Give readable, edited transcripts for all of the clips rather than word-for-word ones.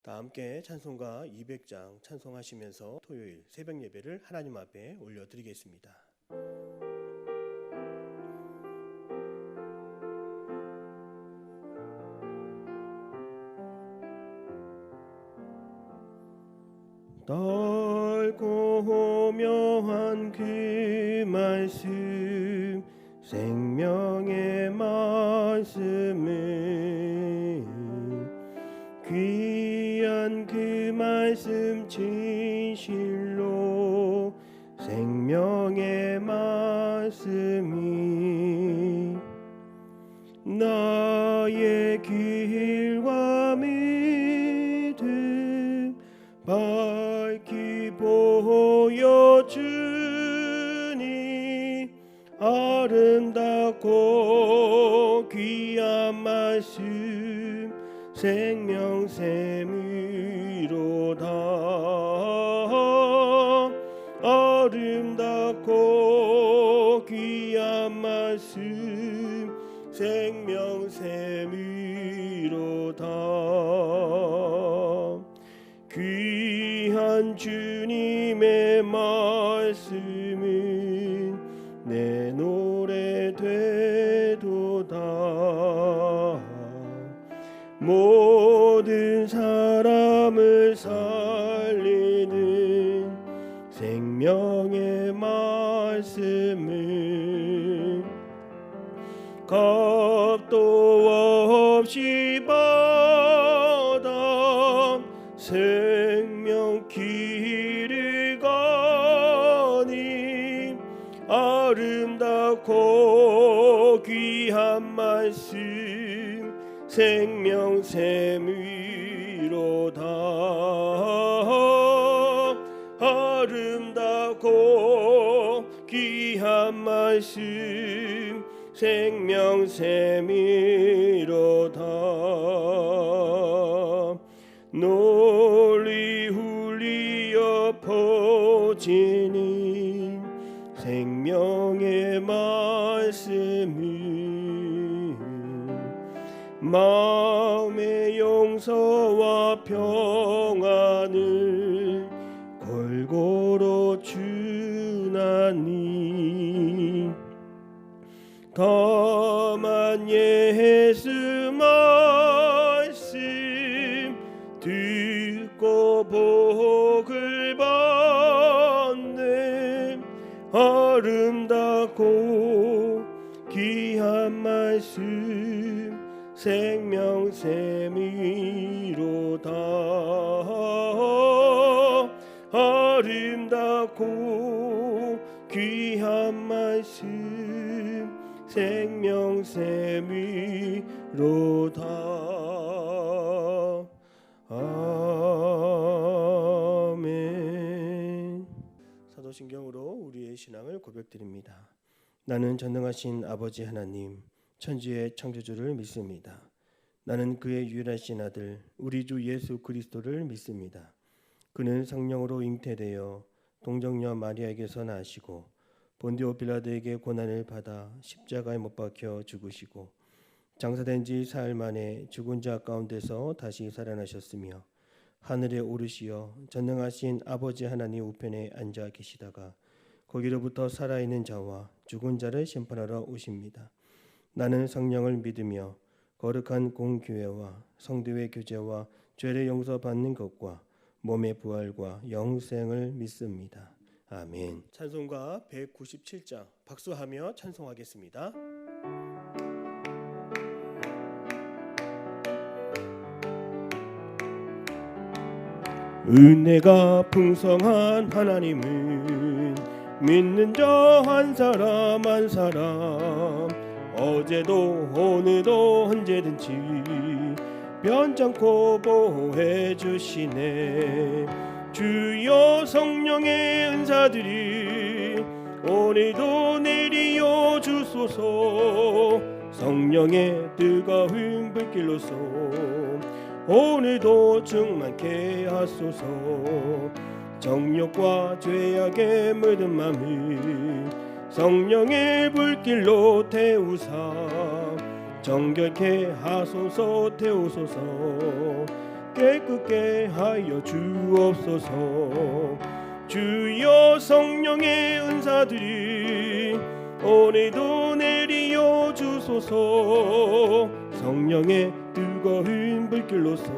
다 함께 찬송가 200장 찬송하시면서 토요일 새벽 예배를 하나님 앞에 올려드리겠습니다. 넓고 묘한 그 말씀, 생명의 말씀을, 귀한 그 말씀 진실로, 생명의 말씀이 나의 길과 믿음 밝히 보여주니, 아름답고 귀한 말씀 생명샘이로다. 아름답고 귀한 말씀 생명샘이로다. 귀한 주님의 말씀은 내 노래 되도다. 모든 사람을 살리는 생명의 말씀을 값도 없이 받아 생명 길을 가니, 아름답고 귀한 말씀 생명샘이로다. 아름답고 귀한 말씀 생명샘이로다. 널리 울리어 퍼지는 생명의 말씀이 마음의 용서와 평안을 골고루 주나니, 다만 예수 말씀 듣고 복을 받네. 아름답고 귀한 말씀 생명샘이로다. 아름답고 귀한 말씀 생명샘이로다. 아멘. 사도신경으로 우리의 신앙을 고백드립니다. 나는 전능하신 아버지 하나님, 천지의 창조주를 믿습니다. 나는 그의 유일하신 아들 우리 주 예수 그리스도를 믿습니다. 그는 성령으로 잉태되어 동정녀 마리아에게서 나시고 본디오 빌라도에게 고난을 받아 십자가에 못 박혀 죽으시고 장사된 지 사흘 만에 죽은 자 가운데서 다시 살아나셨으며 하늘에 오르시어 전능하신 아버지 하나님 우편에 앉아 계시다가 거기로부터 살아있는 자와 죽은 자를 심판하러 오십니다. 나는 성령을 믿으며 거룩한 공교회와 성도의 교제와 죄를 용서받는 것과 몸의 부활과 영생을 믿습니다. 아멘. 찬송가 197장 박수하며 찬송하겠습니다. 은혜가 풍성한 하나님은 믿는 자 한 사람 한 사람, 어제도 오늘도 언제든지 변찮고 보호해 주시네. 주여 성령의 은사들이 오늘도 내리어 주소서. 성령의 뜨거운 불길로서 오늘도 충만케 하소서. 정욕과 죄악에 묻은 맘을 성령의 불길로 태우사 정결케 하소서. 태우소서. 깨끗게 하여 주옵소서. 주여 성령의 은사들이 오늘도 내리어 주소서. 성령의 뜨거운 불길로서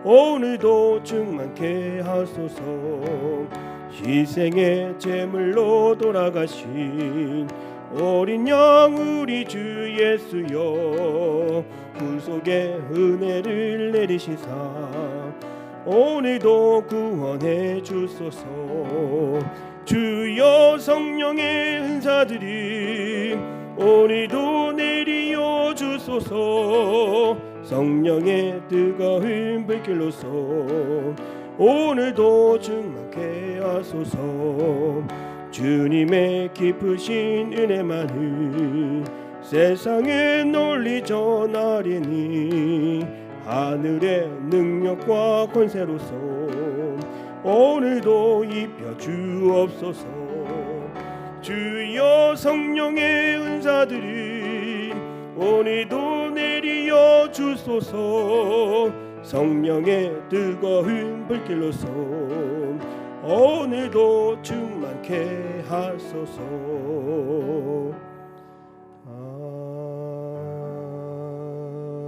오늘도 충만케 하소서. 희생의 제물로 돌아가신 어린 양 우리 주 예수여, 구속의 은혜를 내리시사 오늘도 구원해 주소서. 주여 성령의 은사들이 오늘도 내리어 주소서. 성령의 뜨거운 불길로서 오늘도 충만케 하소서. 주님의 깊으신 은혜만을 세상에 널리 전하리니 하늘의 능력과 권세로서 오늘도 입혀 주옵소서. 주여 성령의 은사들이 오늘도 내리어 주소서. 성령의 뜨거운 불길로서 오늘도 충만케 하소서.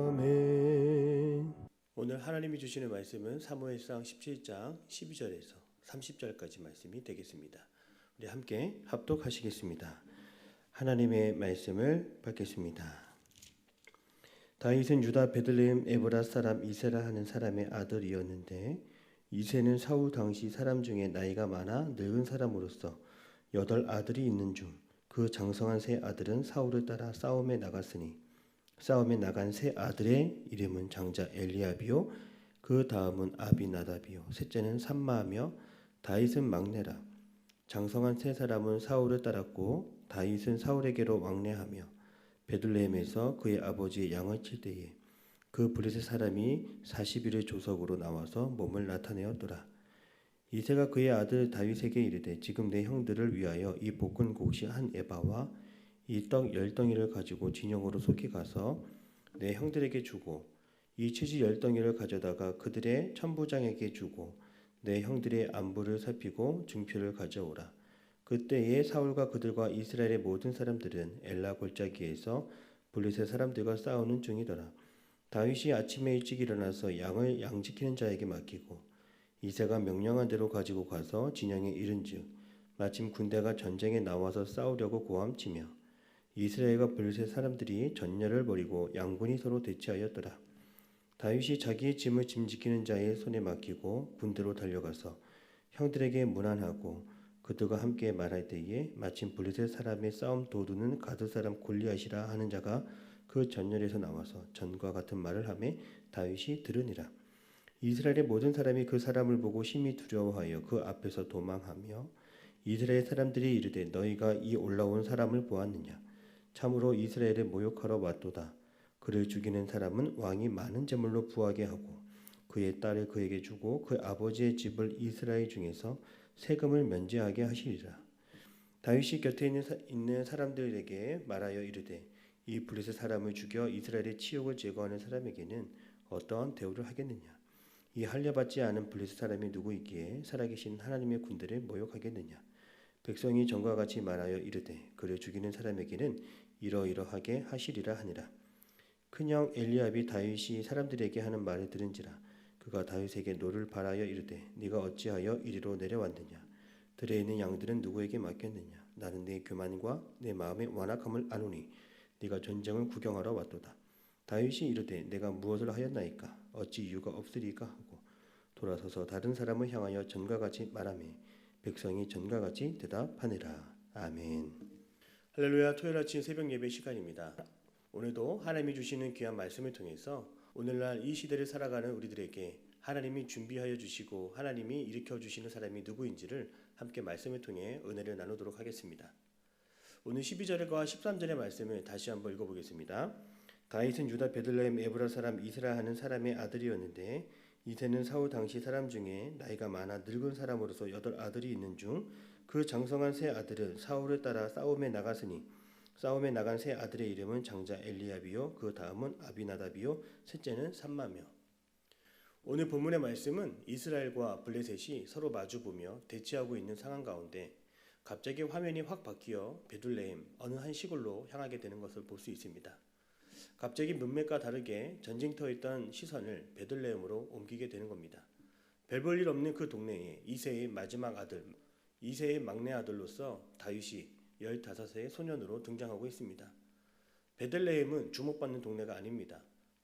아멘. 오늘 하나님이 주시는 말씀은 사무엘상 17장 12절에서 30절까지 말씀이 되겠습니다. 우리 함께 합독하시겠습니다. 하나님의 말씀을 받겠습니다. 다윗은 유다 베들레헴 에브라 사람 이세라 하는 사람의 아들이었는데, 이세는 사울 당시 사람 중에 나이가 많아 늙은 사람으로서 8 아들이 있는 중 그 장성한 세 아들은 사울을 따라 싸움에 나갔으니, 싸움에 나간 세 아들의 이름은 장자 엘리압이요, 그 다음은 아비나답이요, 셋째는 삼마하며 다윗은 막내라. 장성한 세 사람은 사울을 따랐고 다윗은 사울에게로 왕래하며 베들레헴에서 그의 아버지의 양을 칠 때에 그 블레셋 사람이 40일의 조석으로 나와서 몸을 나타내었더라. 이새가 그의 아들 다윗에게 이르되, 지금 내 형들을 위하여 이 볶은 곡식 한 에바와 이 떡 10덩이를 가지고 진영으로 속히 가서 내 형들에게 주고, 이 치즈 10덩이를 가져다가 그들의 천부장에게 주고, 내 형들의 안부를 살피고 증표를 가져오라. 그때에 사울과 그들과 이스라엘의 모든 사람들은 엘라 골짜기에서 블레셋 사람들과 싸우는 중이더라. 다윗이 아침에 일찍 일어나서 양을 양지키는 자에게 맡기고 이새가 명령한 대로 가지고 가서 진영에 이른즉 마침 군대가 전쟁에 나와서 싸우려고 고함치며 이스라엘과 블레셋 사람들이 전열을 벌이고 양군이 서로 대치하였더라. 다윗이 자기의 짐을 짐지키는 자의 손에 맡기고 군대로 달려가서 형들에게 문안하고 그들과 함께 말할 때에 마침 블레셋 사람의 싸움 도두는 가드 사람 골리앗이라 하는 자가 그 전열에서 나와서 전과 같은 말을 하매 다윗이 들으니라. 이스라엘의 모든 사람이 그 사람을 보고 심히 두려워하여 그 앞에서 도망하며 이스라엘 사람들이 이르되, 너희가 이 올라온 사람을 보았느냐? 참으로 이스라엘을 모욕하러 왔도다. 그를 죽이는 사람은 왕이 많은 제물로 부하게 하고 그의 딸을 그에게 주고 그 아버지의 집을 이스라엘 중에서 세금을 면제하게 하시리라. 다윗이 곁에 있는 사람들에게 말하여 이르되, 이 블레셋 사람을 죽여 이스라엘의 치욕을 제거하는 사람에게는 어떠한 대우를 하겠느냐? 이 할례받지 않은 블레셋 사람이 누구 있기에 살아계신 하나님의 군대를 모욕하겠느냐? 백성이 전과 같이 말하여 이르되, 그를 죽이는 사람에게는 이러이러하게 하시리라 하니라. 큰형 엘리압이 다윗이 사람들에게 하는 말을 들은지라. 그가 다윗에게 노를 바라여 이르되, 네가 어찌하여 이리로 내려왔느냐? 들에 있는 양들은 누구에게 맡겼느냐? 나는 내 교만과 내 마음의 완악함을 아노니 네가 전쟁을 구경하러 왔도다. 다윗이 이르되, 내가 무엇을 하였나이까? 어찌 이유가 없으리까? 하고 돌아서서 다른 사람을 향하여 전과 같이 말하며 백성이 전과 같이 대답하니라. 아멘. 할렐루야. 토요일 아침 새벽 예배 시간입니다. 오늘도 하나님이 주시는 귀한 말씀을 통해서 오늘날 이 시대를 살아가는 우리들에게 하나님이 준비하여 주시고 하나님이 일으켜 주시는 사람이 누구인지를 함께 말씀을 통해 은혜를 나누도록 하겠습니다. 오늘 12절과 13절의 말씀을 다시 한번 읽어보겠습니다. 다윗은 유다 베들레헴 에브라 사람 이스라 하는 사람의 아들이었는데, 이새는 사울 당시 사람 중에 나이가 많아 늙은 사람으로서 8 아들이 있는 중 그 장성한 세 아들은 사울을 따라 싸움에 나갔으니, 싸움에 나간 세 아들의 이름은 장자 엘리압이요, 그 다음은 아비나답이요, 셋째는 삼마며. 오늘 본문의 말씀은 이스라엘과 블레셋이 서로 마주보며 대치하고 있는 상황 가운데 갑자기 화면이 확 바뀌어 베들레헴 어느 한 시골로 향하게 되는 것을 볼 수 있습니다. 갑자기 문맥과 다르게 전쟁터에 있던 시선을 베들레헴으로 옮기게 되는 겁니다. 별 볼 일 없는 그 동네에 이새의 마지막 아들, 이새의 막내 아들로서 다윗이 15세 소년으로 등장하고 있습니다. 베들레헴은 주목받는 동네가 아닙니다.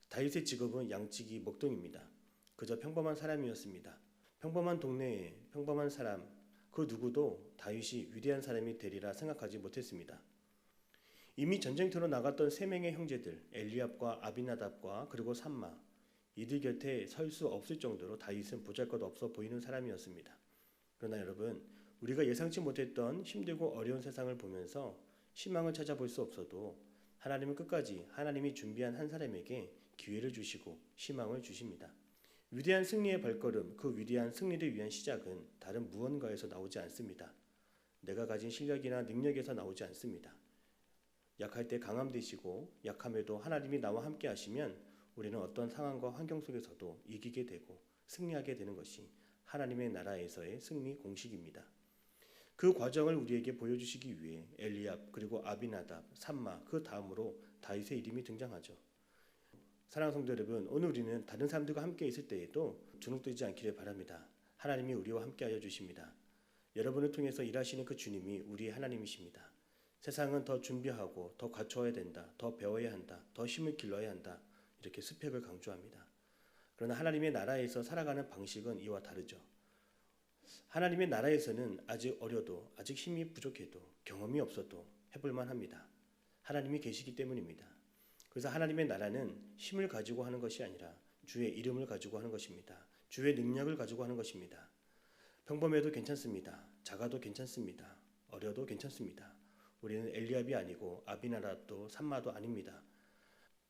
다윗의 직업은 양치기 목동입니다. 그저 평범한 사람이었습니다. 평범한 동네에 평범한 사람, 그 누구도 다윗이 위대한 사람이 되리라 생각하지 못했습니다. 이미 전쟁터로 나갔던 3명의 형제들 엘리압과 아비나답과 그리고 삼마, 이들 곁에 설 수 없을 정도로 다윗은 보잘것없어 보이는 사람이었습니다. 그러나 여러분, 우리가 예상치 못했던 힘들고 어려운 세상을 보면서 희망을 찾아볼 수 없어도 하나님은 끝까지 하나님이 준비한 한 사람에게 기회를 주시고 희망을 주십니다. 위대한 승리의 발걸음, 그 위대한 승리를 위한 시작은 다른 무언가에서 나오지 않습니다. 내가 가진 실력이나 능력에서 나오지 않습니다. 약할 때 강함 되시고 약함에도 하나님이 나와 함께 하시면 우리는 어떤 상황과 환경 속에서도 이기게 되고 승리하게 되는 것이 하나님의 나라에서의 승리 공식입니다. 그 과정을 우리에게 보여주시기 위해 엘리압 그리고 아비나답, 삼마 그 다음으로 다윗의 이름이 등장하죠. 사랑하는 성도 여러분, 오늘 우리는 다른 사람들과 함께 있을 때에도 주눅들지 않기를 바랍니다. 하나님이 우리와 함께하여 주십니다. 여러분을 통해서 일하시는 그 주님이 우리의 하나님이십니다. 세상은 더 준비하고 더 갖춰야 된다, 더 배워야 한다, 더 힘을 길러야 한다, 이렇게 스펙을 강조합니다. 그러나 하나님의 나라에서 살아가는 방식은 이와 다르죠. 하나님의 나라에서는 아직 어려도, 아직 힘이 부족해도, 경험이 없어도 해볼만 합니다. 하나님이 계시기 때문입니다. 그래서 하나님의 나라는 힘을 가지고 하는 것이 아니라 주의 이름을 가지고 하는 것입니다. 주의 능력을 가지고 하는 것입니다. 평범해도 괜찮습니다. 작아도 괜찮습니다. 어려도 괜찮습니다. 우리는 엘리압이 아니고 아비나답도 삼마도 아닙니다.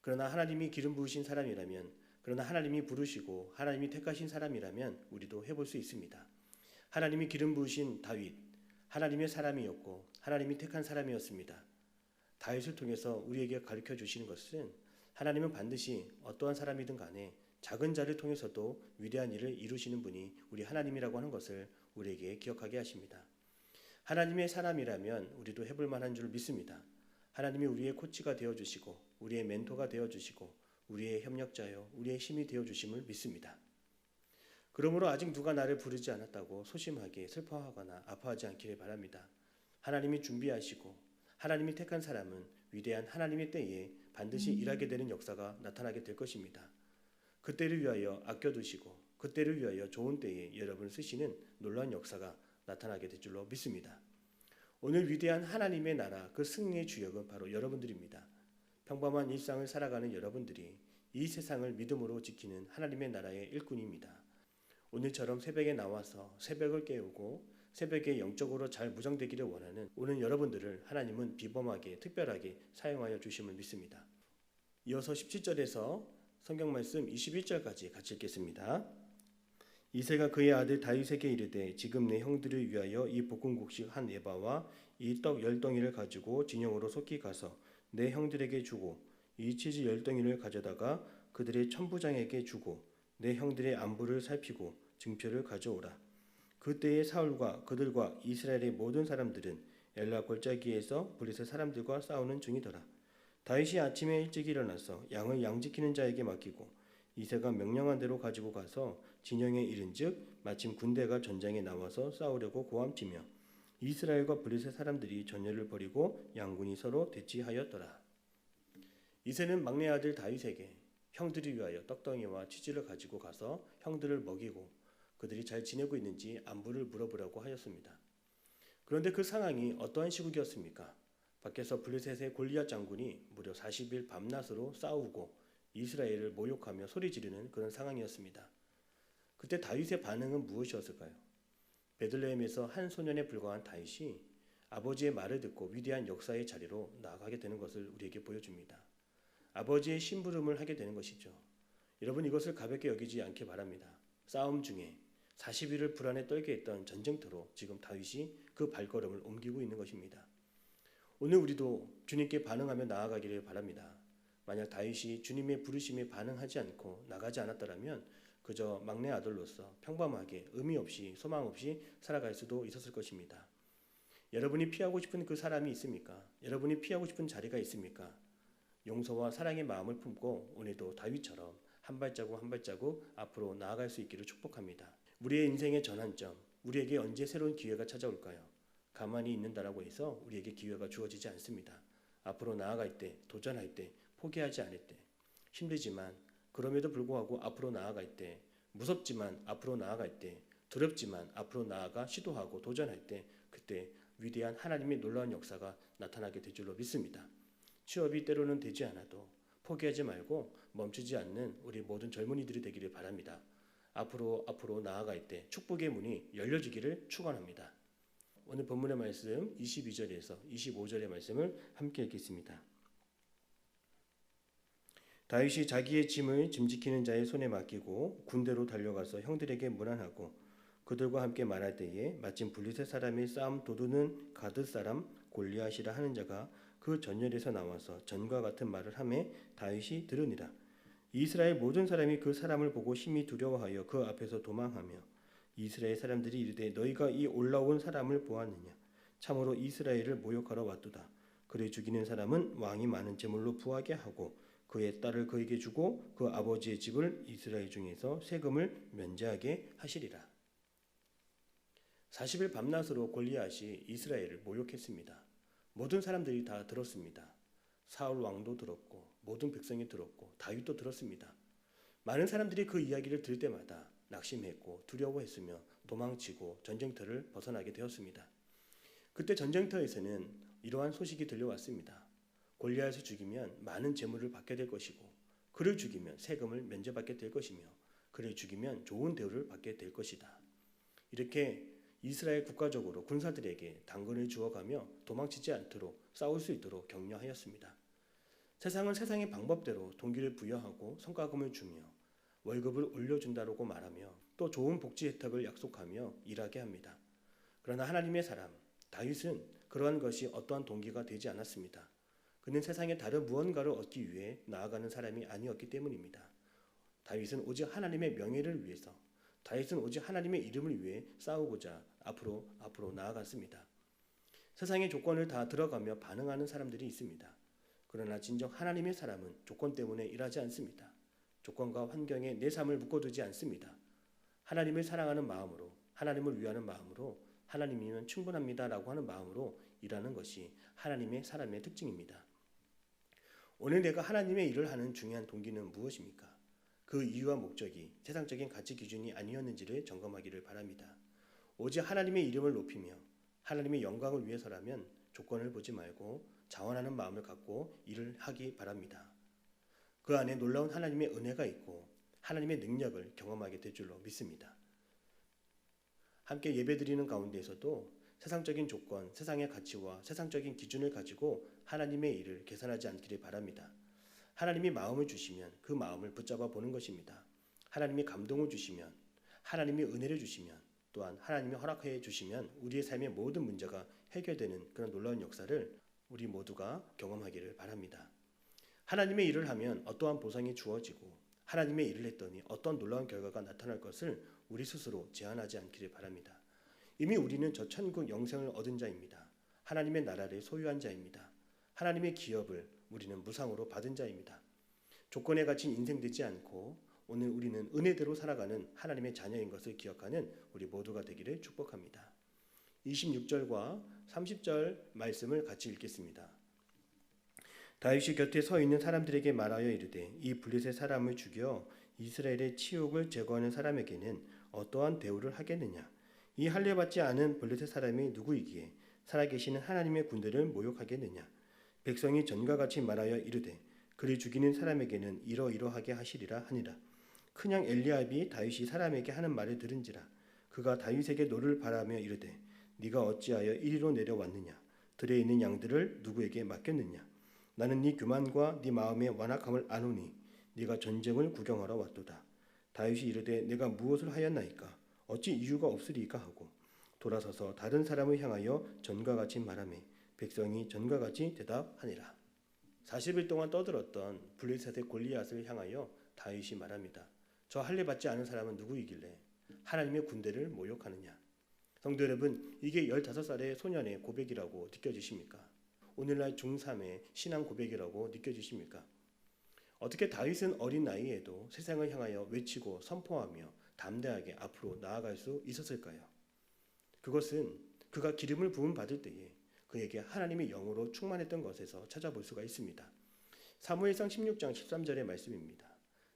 그러나 하나님이 기름 부으신 사람이라면, 그러나 하나님이 부르시고 하나님이 택하신 사람이라면 우리도 해볼 수 있습니다. 하나님이 기름 부으신 다윗, 하나님의 사람이었고 하나님이 택한 사람이었습니다. 다윗을 통해서 우리에게 가르쳐 주시는 것은 하나님은 반드시 어떠한 사람이든 간에 작은 자를 통해서도 위대한 일을 이루시는 분이 우리 하나님이라고 하는 것을 우리에게 기억하게 하십니다. 하나님의 사람이라면 우리도 해볼 만한 줄 믿습니다. 하나님이 우리의 코치가 되어주시고 우리의 멘토가 되어주시고 우리의 협력자요 우리의 힘이 되어주심을 믿습니다. 그러므로 아직 누가 나를 부르지 않았다고 소심하게 슬퍼하거나 아파하지 않기를 바랍니다. 하나님이 준비하시고 하나님이 택한 사람은 위대한 하나님의 때에 반드시 일하게 되는 역사가 나타나게 될 것입니다. 그때를 위하여 아껴두시고 그때를 위하여 좋은 때에 여러분을 쓰시는 놀라운 역사가 나타나게 될 줄로 믿습니다. 오늘 위대한 하나님의 나라 그 승리의 주역은 바로 여러분들입니다. 평범한 일상을 살아가는 여러분들이 이 세상을 믿음으로 지키는 하나님의 나라의 일꾼입니다. 오늘처럼 새벽에 나와서 새벽을 깨우고 새벽에 영적으로 잘 무장되기를 원하는 오늘 여러분들을 하나님은 비범하게 특별하게 사용하여 주심을 믿습니다. 이어서 17절에서 성경 말씀 21절까지 같이 읽겠습니다. 이새가 그의 아들 다윗에게 이르되 지금 내 형들을 위하여 이 볶음국식 한 에바와 이 떡 10덩이를 가지고 진영으로 속히 가서 내 형들에게 주고 이 치즈 10덩이를 가져다가 그들의 천부장에게 주고 내 형들의 안부를 살피고 증표를 가져오라. 그때에 사울과 그들과 이스라엘의 모든 사람들은 엘라 골짜기에서 블레셋 사람들과 싸우는 중이더라. 다윗이 아침에 일찍 일어나서 양을 양지키는 자에게 맡기고 이새가 명령한 대로 가지고 가서 진영에 이른즉 마침 군대가 전장에 나와서 싸우려고 고함치며 이스라엘과 블레셋 사람들이 전열을 벌이고 양군이 서로 대치하였더라. 이새는 막내 아들 다윗에게 형들을 위하여 떡덩이와 치즈를 가지고 가서 형들을 먹이고 그들이 잘 지내고 있는지 안부를 물어보라고 하였습니다. 그런데 그 상황이 어떠한 시국이었습니까? 밖에서 블레셋의 골리앗 장군이 무려 40일 밤낮으로 싸우고 이스라엘을 모욕하며 소리 지르는 그런 상황이었습니다. 그때 다윗의 반응은 무엇이었을까요? 베들레헴에서 한 소년에 불과한 다윗이 아버지의 말을 듣고 위대한 역사의 자리로 나아가게 되는 것을 우리에게 보여줍니다. 아버지의 심부름을 하게 되는 것이죠. 여러분 이것을 가볍게 여기지 않기 바랍니다. 싸움 중에 40일을 불안에 떨게 했던 전쟁터로 지금 다윗이 그 발걸음을 옮기고 있는 것입니다. 오늘 우리도 주님께 반응하며 나아가기를 바랍니다. 만약 다윗이 주님의 부르심에 반응하지 않고 나가지 않았더라면 그저 막내 아들로서 평범하게 의미 없이 소망 없이 살아갈 수도 있었을 것입니다. 여러분이 피하고 싶은 그 사람이 있습니까? 여러분이 피하고 싶은 자리가 있습니까? 용서와 사랑의 마음을 품고 오늘도 다윗처럼 한 발자국 한 발자국 앞으로 나아갈 수 있기를 축복합니다. 우리의 인생의 전환점, 우리에게 언제 새로운 기회가 찾아올까요? 가만히 있는다라고 해서 우리에게 기회가 주어지지 않습니다. 앞으로 나아갈 때, 도전할 때, 포기하지 않을 때, 힘들지만 그럼에도 불구하고 앞으로 나아갈 때, 무섭지만 앞으로 나아갈 때, 두렵지만 앞으로 나아가 시도하고 도전할 때, 그때 위대한 하나님의 놀라운 역사가 나타나게 될 줄로 믿습니다. 취업이 때로는 되지 않아도 포기하지 말고 멈추지 않는 우리 모든 젊은이들이 되기를 바랍니다. 앞으로 나아갈 때 축복의 문이 열려지기를 축원합니다. 오늘 본문의 말씀 22절에서 25절의 말씀을 함께 읽겠습니다. 다윗이 자기의 짐을 짐지키는 자의 손에 맡기고 군대로 달려가서 형들에게 문안하고 그들과 함께 말할 때에 마침 블레셋 사람의 싸움 도두는 가드 사람 골리앗이라 하는 자가 그 전열에서 나와서 전과 같은 말을 하매 다윗이 들으니라. 이스라엘 모든 사람이 그 사람을 보고 심히 두려워하여 그 앞에서 도망하며 이스라엘 사람들이 이르되 너희가 이 올라온 사람을 보았느냐? 참으로 이스라엘을 모욕하러 왔도다. 그를 죽이는 사람은 왕이 많은 제물로 부하게 하고 그의 딸을 그에게 주고 그 아버지의 집을 이스라엘 중에서 세금을 면제하게 하시리라. 40일 밤낮으로 골리앗이 이스라엘을 모욕했습니다. 모든 사람들이 다 들었습니다. 사울 왕도 들었고 모든 백성이 들었고 다윗도 들었습니다. 많은 사람들이 그 이야기를 들을 때마다 낙심했고 두려워했으며 도망치고 전쟁터를 벗어나게 되었습니다. 그때 전쟁터에서는 이러한 소식이 들려왔습니다. 골리앗을 죽이면 많은 재물을 받게 될 것이고 그를 죽이면 세금을 면제받게 될 것이며 그를 죽이면 좋은 대우를 받게 될 것이다. 이렇게 이스라엘 국가적으로 군사들에게 당근을 주어가며 도망치지 않도록 싸울 수 있도록 격려하였습니다. 세상은 세상의 방법대로 동기를 부여하고 성과금을 주며 월급을 올려준다고 말하며 또 좋은 복지 혜택을 약속하며 일하게 합니다. 그러나 하나님의 사람 다윗은 그러한 것이 어떠한 동기가 되지 않았습니다. 그는 세상의 다른 무언가를 얻기 위해 나아가는 사람이 아니었기 때문입니다. 다윗은 오직 하나님의 명예를 위해서 다윗은 오직 하나님의 이름을 위해 싸우고자 앞으로 나아갔습니다. 세상의 조건을 다 들어가며 반응하는 사람들이 있습니다. 그러나 진정 하나님의 사람은 조건 때문에 일하지 않습니다. 조건과 환경에 내 삶을 묶어두지 않습니다. 하나님을 사랑하는 마음으로 하나님을 위하는 마음으로 하나님이면 충분합니다라고 하는 마음으로 일하는 것이 하나님의 사람의 특징입니다. 오늘 내가 하나님의 일을 하는 중요한 동기는 무엇입니까? 그 이유와 목적이 세상적인 가치 기준이 아니었는지를 점검하기를 바랍니다. 오직 하나님의 이름을 높이며 하나님의 영광을 위해서라면 조건을 보지 말고 자원하는 마음을 갖고 일을 하기 바랍니다. 그 안에 놀라운 하나님의 은혜가 있고 하나님의 능력을 경험하게 될 줄로 믿습니다. 함께 예배드리는 가운데에서도 세상적인 조건, 세상의 가치와 세상적인 기준을 가지고 하나님의 일을 계산하지 않기를 바랍니다. 하나님이 마음을 주시면 그 마음을 붙잡아 보는 것입니다. 하나님이 감동을 주시면, 하나님이 은혜를 주시면, 또한 하나님이 허락해 주시면 우리의 삶의 모든 문제가 해결되는 그런 놀라운 역사를 우리 모두가 경험하기를 바랍니다. 하나님의 일을 하면 어떠한 보상이 주어지고 하나님의 일을 했더니 어떤 놀라운 결과가 나타날 것을 우리 스스로 제한하지 않기를 바랍니다. 이미 우리는 저 천국 영생을 얻은 자입니다. 하나님의 나라를 소유한 자입니다. 하나님의 기업을 우리는 무상으로 받은 자입니다. 조건에 갇힌 인생 되지 않고 오늘 우리는 은혜대로 살아가는 하나님의 자녀인 것을 기억하는 우리 모두가 되기를 축복합니다. 26절과 30절 말씀을 같이 읽겠습니다. 다윗이 곁에 서 있는 사람들에게 말하여 이르되 이 블레셋 사람을 죽여 이스라엘의 치욕을 제거하는 사람에게는 어떠한 대우를 하겠느냐? 이 할례받지 않은 블레셋 사람이 누구이기에 살아계시는 하나님의 군대를 모욕하겠느냐? 백성이 전과 같이 말하여 이르되 그를 죽이는 사람에게는 이러이러하게 하시리라 하니라. 큰양 엘리압이 다윗이 사람에게 하는 말을 들은지라. 그가 다윗에게 노를 바라며 이르되 네가 어찌하여 이리로 내려왔느냐? 들에 있는 양들을 누구에게 맡겼느냐? 나는 네 교만과 네 마음의 완악함을 아노니 네가 전쟁을 구경하러 왔도다. 다윗이 이르되 내가 무엇을 하였나이까? 어찌 이유가 없으리까 하고 돌아서서 다른 사람을 향하여 전과 같이 말하매 백성이 전과 같이 대답하니라. 40일 동안 떠들었던 블레셋의 골리앗을 향하여 다윗이 말합니다. 저 할례 받지 않은 사람은 누구이길래 하나님의 군대를 모욕하느냐. 성도 여러분, 이게 15살의 소년의 고백이라고 느껴지십니까? 오늘날 중3의 신앙 고백이라고 느껴지십니까? 어떻게 다윗은 어린 나이에도 세상을 향하여 외치고 선포하며 담대하게 앞으로 나아갈 수 있었을까요? 그것은 그가 기름을 부음 받을 때에 그에게 하나님의 영으로 충만했던 것에서 찾아볼 수가 있습니다. 사무엘상 16장 13절의 말씀입니다.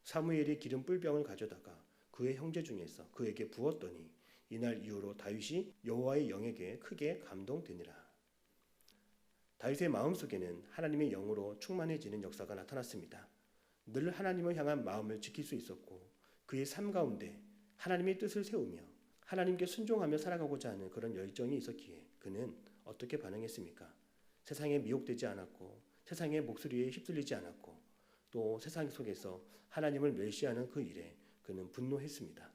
사무엘이 기름 뿔병을 가져다가 그의 형제 중에서 그에게 부었더니 이날 이후로 다윗이 여호와의 영에게 크게 감동되니라. 다윗의 마음속에는 하나님의 영으로 충만해지는 역사가 나타났습니다. 늘 하나님을 향한 마음을 지킬 수 있었고 그의 삶 가운데 하나님의 뜻을 세우며 하나님께 순종하며 살아가고자 하는 그런 열정이 있었기에 그는 어떻게 반응했습니까? 세상에 미혹되지 않았고 세상의 목소리에 휩쓸리지 않았고 또 세상 속에서 하나님을 멸시하는 그 일에 그는 분노했습니다.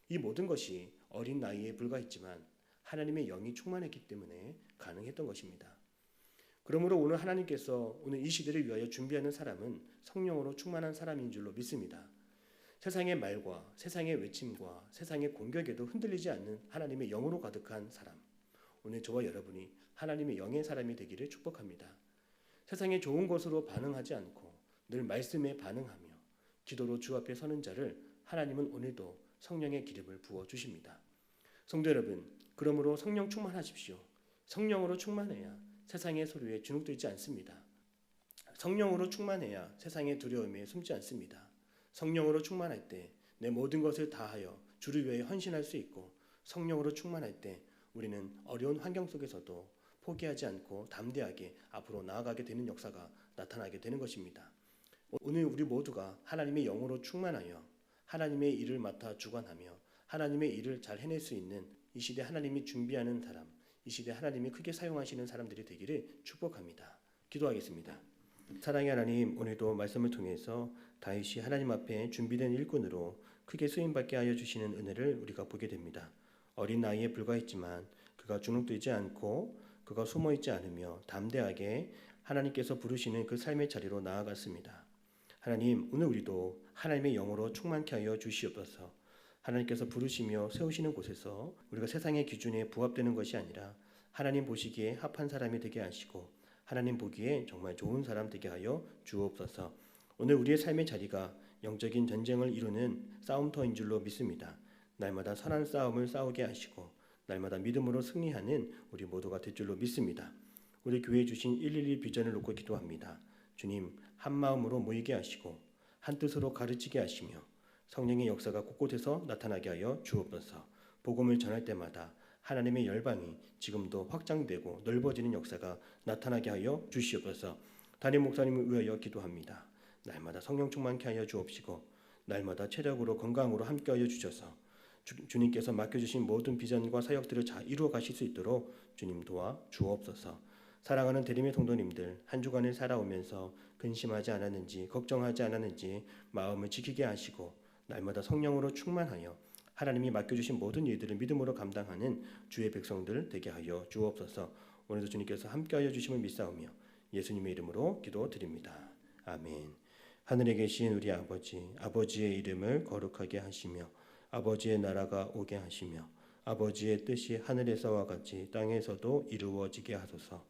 이 모든 것이 어린 나이에 불과했지만 하나님의 영이 충만했기 때문에 가능했던 것입니다. 그러므로 오늘 하나님께서 오늘 이 시대를 위하여 준비하는 사람은 성령으로 충만한 사람인 줄로 믿습니다. 세상의 말과 세상의 외침과 세상의 공격에도 흔들리지 않는 하나님의 영으로 가득한 사람. 오늘 저와 여러분이 하나님의 영의 사람이 되기를 축복합니다. 세상의 좋은 것으로 반응하지 않고 늘 말씀에 반응하며 기도로 주 앞에 서는 자를 하나님은 오늘도 성령의 기름을 부어주십니다. 성도 여러분, 그러므로 성령 충만하십시오. 성령으로 충만해야 세상의 소리에 주눅들지 않습니다. 성령으로 충만해야 세상의 두려움에 숨지 않습니다. 성령으로 충만할 때 내 모든 것을 다하여 주를 위해 헌신할 수 있고 성령으로 충만할 때 우리는 어려운 환경 속에서도 포기하지 않고 담대하게 앞으로 나아가게 되는 역사가 나타나게 되는 것입니다. 오늘 우리 모두가 하나님의 영으로 충만하여 하나님의 일을 맡아 주관하며 하나님의 일을 잘 해낼 수 있는 이 시대 하나님이 준비하는 사람, 이 시대 하나님이 크게 사용하시는 사람들이 되기를 축복합니다. 기도하겠습니다. 사랑의 하나님, 오늘도 말씀을 통해서 다윗이 하나님 앞에 준비된 일꾼으로 크게 쓰임받게 하여 주시는 은혜를 우리가 보게 됩니다. 어린 나이에 불과했지만 그가 주눅들지 않고 그가 숨어있지 않으며 담대하게 하나님께서 부르시는 그 삶의 자리로 나아갔습니다. 하나님, 오늘 우리도 하나님의 영으로 충만케 하여 주시옵소서. 하나님께서 부르시며 세우시는 곳에서 우리가 세상의 기준에 부합되는 것이 아니라 하나님 보시기에 합한 사람이 되게 하시고 하나님 보기에 정말 좋은 사람 되게 하여 주옵소서. 오늘 우리의 삶의 자리가 영적인 전쟁을 이루는 싸움터인 줄로 믿습니다. 날마다 선한 싸움을 싸우게 하시고 날마다 믿음으로 승리하는 우리 모두가 될 줄로 믿습니다. 우리 교회에 주신 112 비전을 놓고 기도합니다. 주님, 한 마음으로 모이게 하시고 한 뜻으로 가르치게 하시며 성령의 역사가 곳곳에서 나타나게 하여 주옵소서. 복음을 전할 때마다 하나님의 열방이 지금도 확장되고 넓어지는 역사가 나타나게 하여 주시옵소서. 담임 목사님을 위하여 기도합니다. 날마다 성령 충만케 하여 주옵시고 날마다 체력으로 건강으로 함께 하여 주셔서 주님께서 맡겨주신 모든 비전과 사역들을 잘 이루어 가실 수 있도록 주님 도와 주옵소서. 사랑하는 대림의 성도님들, 한 주간을 살아오면서 근심하지 않았는지 걱정하지 않았는지 마음을 지키게 하시고 날마다 성령으로 충만하여 하나님이 맡겨주신 모든 일들을 믿음으로 감당하는 주의 백성들 되게 하여 주옵소서. 오늘도 주님께서 함께하여 주심을 믿사오며 예수님의 이름으로 기도드립니다. 아멘. 하늘에 계신 우리 아버지, 아버지의 이름을 거룩하게 하시며 아버지의 나라가 오게 하시며 아버지의 뜻이 하늘에서와 같이 땅에서도 이루어지게 하소서.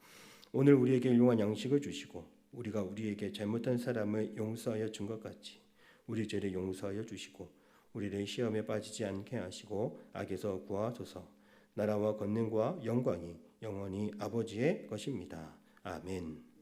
오늘 우리에게 일용할 양식을 주시고 우리가 우리에게 잘못한 사람을 용서하여 준 것 같이 우리 죄를 용서하여 주시고 우리를 시험에 빠지지 않게 하시고 악에서 구하소서. 나라와 권능과 영광이 영원히 아버지의 것입니다. 아멘.